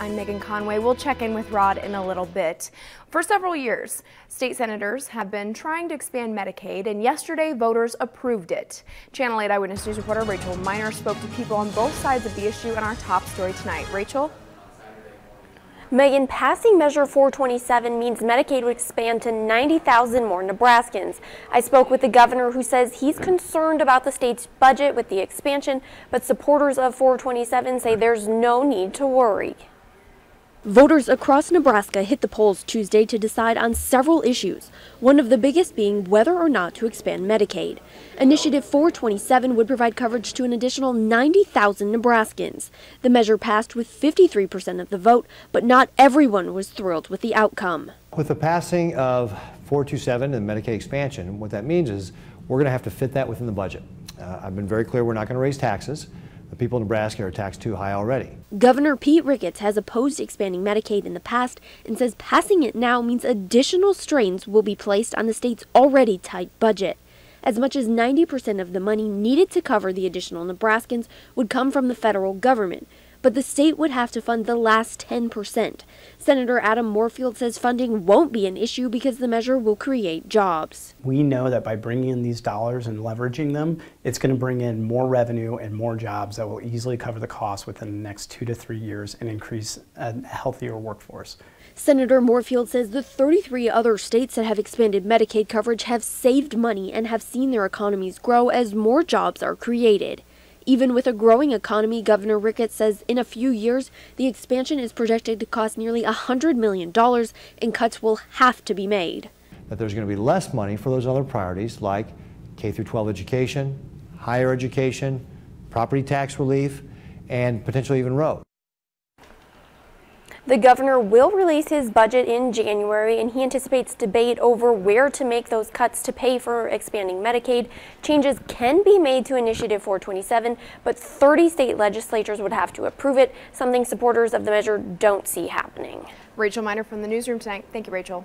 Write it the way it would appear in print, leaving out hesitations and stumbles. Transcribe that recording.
I'm Megan Conway. We'll check in with Rod in a little bit. For several years, state senators have been trying to expand Medicaid, and yesterday voters approved it. Channel 8 Eyewitness News reporter Rachel Miner spoke to people on both sides of the issue in our top story tonight. Rachel? Megan, passing Measure 427 means Medicaid would expand to 90,000 more Nebraskans. I spoke with the governor, who says he's concerned about the state's budget with the expansion, but supporters of 427 say there's no need to worry. Voters across Nebraska hit the polls Tuesday to decide on several issues, one of the biggest being whether or not to expand Medicaid. Initiative 427 would provide coverage to an additional 90,000 Nebraskans. The measure passed with 53% of the vote, but not everyone was thrilled with the outcome. With the passing of 427 and Medicaid expansion, what that means is we're going to have to fit that within the budget. I've been very clear we're not going to raise taxes. The people in Nebraska are taxed too high already. Governor Pete Ricketts has opposed expanding Medicaid in the past and says passing it now means additional strains will be placed on the state's already tight budget. As much as 90% of the money needed to cover the additional Nebraskans would come from the federal government, but the state would have to fund the last 10%. Senator Adam Moorfield says funding won't be an issue because the measure will create jobs. We know that by bringing in these dollars and leveraging them, it's going to bring in more revenue and more jobs that will easily cover the costs within the next 2 to 3 years and increase a healthier workforce. Senator Moorfield says the 33 other states that have expanded Medicaid coverage have saved money and have seen their economies grow as more jobs are created. Even with a growing economy, Governor Ricketts says in a few years, the expansion is projected to cost nearly $100 million and cuts will have to be made. That there's going to be less money for those other priorities like K through 12 education, higher education, property tax relief, and potentially even roads. The governor will release his budget in January, and he anticipates debate over where to make those cuts to pay for expanding Medicaid. Changes can be made to Initiative 427, but 30 state legislatures would have to approve it, something supporters of the measure don't see happening. Rachel Miner from the newsroom tonight. Thank you, Rachel.